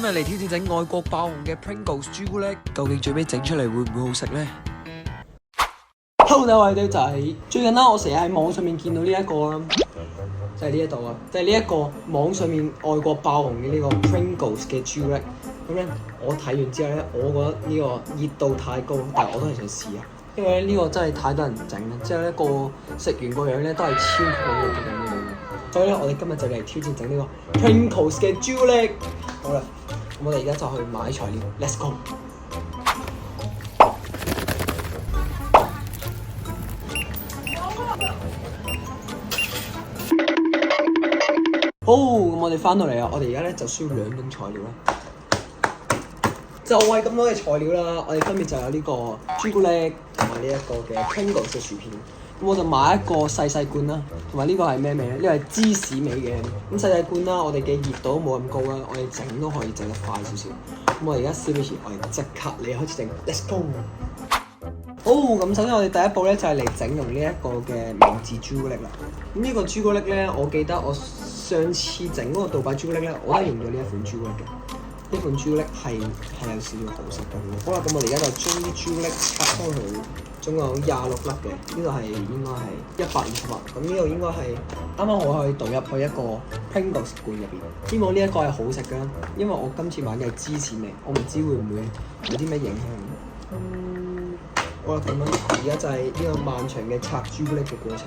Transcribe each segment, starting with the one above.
日嚟挑戰整外國爆紅嘅 Pringles 朱古力，究竟最尾整出嚟會唔會好食呢？ Hello，大家好，我係 Dave 仔。最近啦，我成日喺網上面見到呢一個啦，就係呢一度啊，就係呢一個網上面外國爆紅嘅呢個 Pringles 嘅朱古力。咁咧，我睇完之後咧，我覺得呢個熱度太高，但係我都係想試下，因為呢個真係太多人整啦，之後咧個食完個樣咧都係超級好嘅咁樣。所以咧，我哋今日就嚟挑戰整呢個 Pringles 嘅朱古力。好啦，咁我哋而家就去買材料 ，Let's go！好，咁我哋翻到嚟啦，我哋而家咧就需要2種材料啦。就係咁多嘅材料啦，我哋分別就有呢個朱古力同埋呢一個嘅 Pringles 嘅薯片。咁我就買一個細細罐啦，同埋呢個係咩味咧？呢個係芝士味嘅。咁細細罐啦，我哋嘅熱度冇咁高啦，我哋整都可以整得快少少。咁我哋而家事不宜遲，我哋即刻嚟開始整 ，Let's go！ 好，咁首先我哋第一步咧就係嚟整用呢一個嘅明治朱古力啦。咁呢個朱古力咧，我記得我上次整嗰個杜拜朱古力咧，我都係用咗呢一款朱古力嘅。呢款朱古力係有少少好食嘅。好啦，咁我哋而家就將啲朱古力拆開佢，總共有26粒嘅。呢度係應該係120粒。咁呢度應該係啱啱我可以倒入去一個 Pringles 罐入邊。希望呢一個係好食嘅，因為我今次買嘅係芝士味，我唔知會唔會有啲咩影響。好啦，咁樣而家就係呢個漫長嘅拆朱古力嘅過程。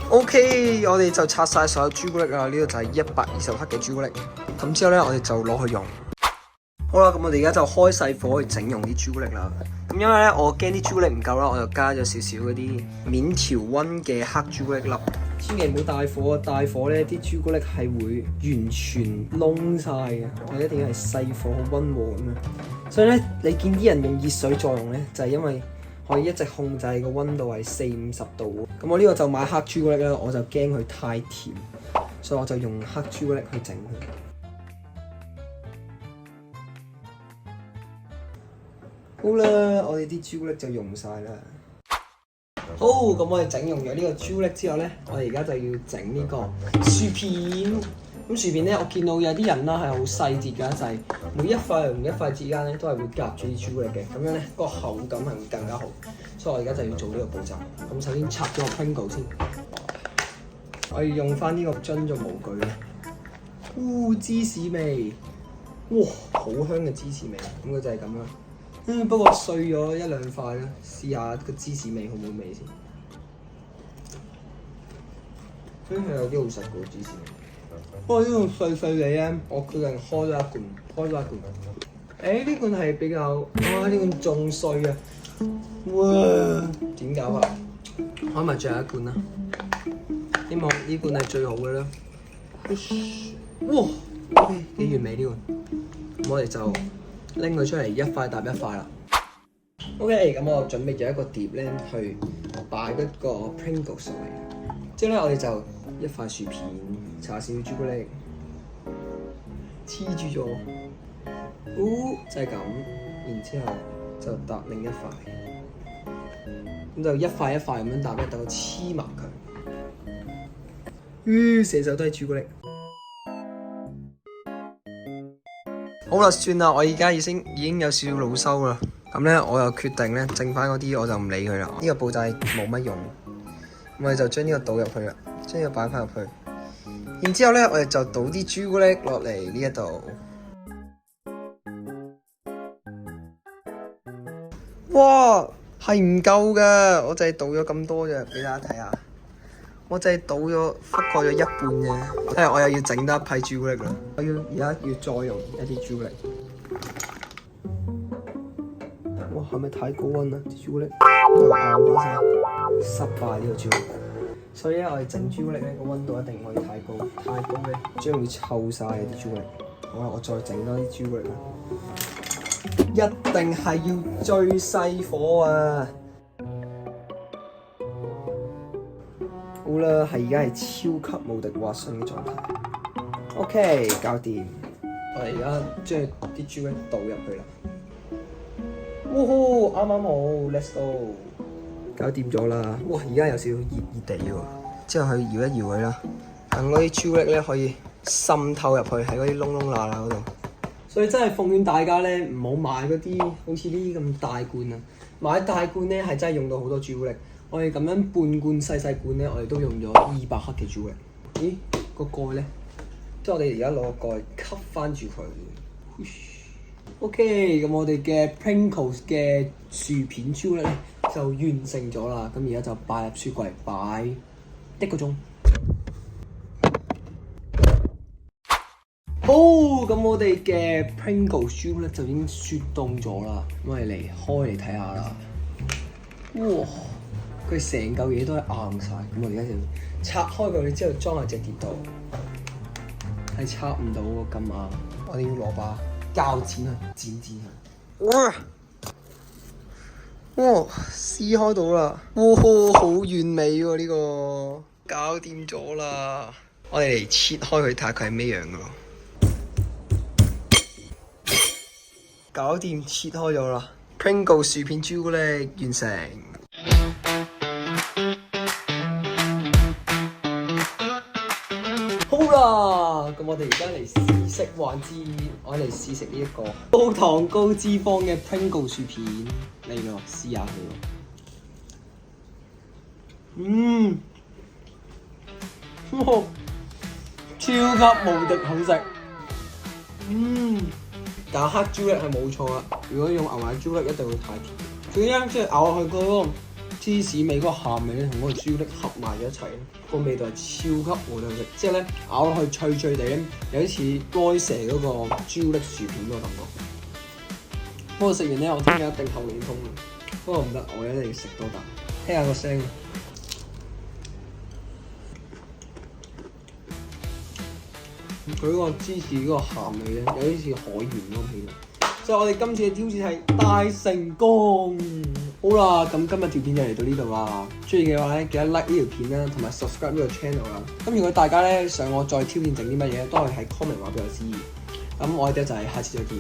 OK， 我哋就拆晒所有朱古力啦。呢度就係120克嘅朱古力。咁之後咧，我哋就攞去用。好啦，咁我哋而家就開細火去整用啲朱古力啦。咁因為咧，我驚啲朱古力唔夠啦，我就加咗少少嗰啲免調溫嘅黑朱古力粒。千祈唔好大火，大火咧啲朱古力係會完全燶晒嘅。我哋一定要係細火好溫和咁樣。所以咧，你見啲人用熱水再用咧，就係因為可以一直控制個溫度係40-50度。咁我呢個就買黑朱古力啦，我就驚佢太甜，所以我就用黑朱古力去整佢。好啦，我哋啲朱古力就溶晒啦。好，咁我哋整溶咗呢個朱古力之後咧，我哋而家就要整呢個薯片。咁薯片咧，我見到有啲人啦係好細節㗎，就係每一塊同一塊之間咧都係會夾住啲朱古力嘅，咁樣咧個口感係會更加好。所以我而家就要做呢個步驟。咁首先拆咗個 Pringles 先，我要用翻呢個樽做模具啦。芝士味，哇，好香嘅芝士味。咁佢就係咁啦。不過碎咗1-2塊啦，試下個芝士味好唔好味先。係有啲好食嘅芝士味。不過呢種碎碎地咧，我決定開咗一罐。呢罐係比較，哇！呢罐仲碎啊！哇，點搞啊？開埋最後一罐啦，希望呢罐係最好嘅啦。哇，OK， 幾完美呢罐。咁我哋就拎佢出嚟，一塊搭一塊啦。OK， 咁我準備咗一個碟咧，去擺嗰個 Pringles 上嚟。之後咧，我哋就一塊薯片，搽少少朱古力，黐住咗。就係咁。然之後就搭另一塊，咁就一塊一塊咁樣搭咧，等佢黐埋佢。成手都係朱古力。好啦，算啦，我而家已經有少少惱羞啦。咁咧，我又決定咧，剩翻嗰啲我就唔理佢啦。呢個步驟冇乜用，咁我哋就將呢個倒入去啦，將呢個擺翻入去。然之後咧，我哋就倒啲朱古力落嚟呢一度。哇，係唔夠㗎，我就係倒咗咁多啫，俾大家睇下。我就係倒咗覆蓋咗一半啫，因為我又要整多一批朱古力啦。我而家要再用一啲朱古力。哇，係咪太高溫啦？啲朱古力又硬咗晒，失敗呢個朱古力。所以咧，我哋整朱古力咧個溫度一定唔可以太高，太高咧將會臭晒啲朱古力。好啦，我再整多啲朱古力啦。一定係要最細火啊！好啦，係而家係超級無敵滑順嘅狀態。OK， 搞掂。我哋而家將啲朱古力倒入去啦。哇吼，啱啱好 ，Let's go。搞掂咗啦！哇，而家有少少熱熱地喎，之後去搖一搖佢啦，等嗰啲朱古力咧可以滲透入去喺嗰啲窿窿罅罅嗰度。所以真係奉勸大家咧，唔好買嗰啲好似呢啲咁大罐啊！買大罐咧係真係用到好多朱古力。我哋咁樣半罐細罐咧，我哋都用咗200克嘅朱古力。咦？個蓋咧，即係我哋而家攞個蓋吸翻住佢。OK， 咁我哋嘅 Pringles 嘅薯片朱古力咧就完成咗啦。咁而家就擺入雪櫃擺1個鐘。好，咁我哋嘅 Pringles 朱古力就已經雪凍咗啦。咁我哋開嚟睇下啦。哇！佢成嚿嘢都係硬晒。咁我哋而家就拆開佢之後裝喺隻碟度，係拆唔到喎咁硬。我哋要攞把膠剪去剪佢。哇！哇！撕開到啦！哇，好完美喎呢個，搞掂咗啦！我哋嚟切開佢睇下佢係咩樣噶咯。搞掂，切開咗啦 ！Pringles 薯片朱古力完成。好啦，咁我哋而家嚟試食環節，我嚟試食呢一個高糖高脂肪嘅 Pringles 薯片嚟咯，試下佢喎。哇！超級無敵好食。但黑朱古力係冇錯啦，如果用牛奶朱古力一定會太甜。最啱即係咬落去嗰個芝士味嗰個鹹味咧，同嗰個朱古力合埋咗一齊，個味道係超級無敵好食。即係咧咬落去脆脆地咧，有啲似該蛇嗰個朱古力薯片嗰個感覺。不過食完咧，我聽日一定後面痛。不過唔得，我一定要食多啖，聽下個聲。佢嗰個芝士嗰個鹹味咧，有啲似海鹽嗰個味道，所以我哋今次嘅挑戰係大成功。好啦，咁今日條片就嚟到呢度啦。中意嘅話咧，記得 like 呢條片啦，同埋 subscribe 呢個 channel 啦。咁如果大家咧想我再挑戰整啲乜嘢，都係喺 comment 話俾我知。咁我哋就係下次再見。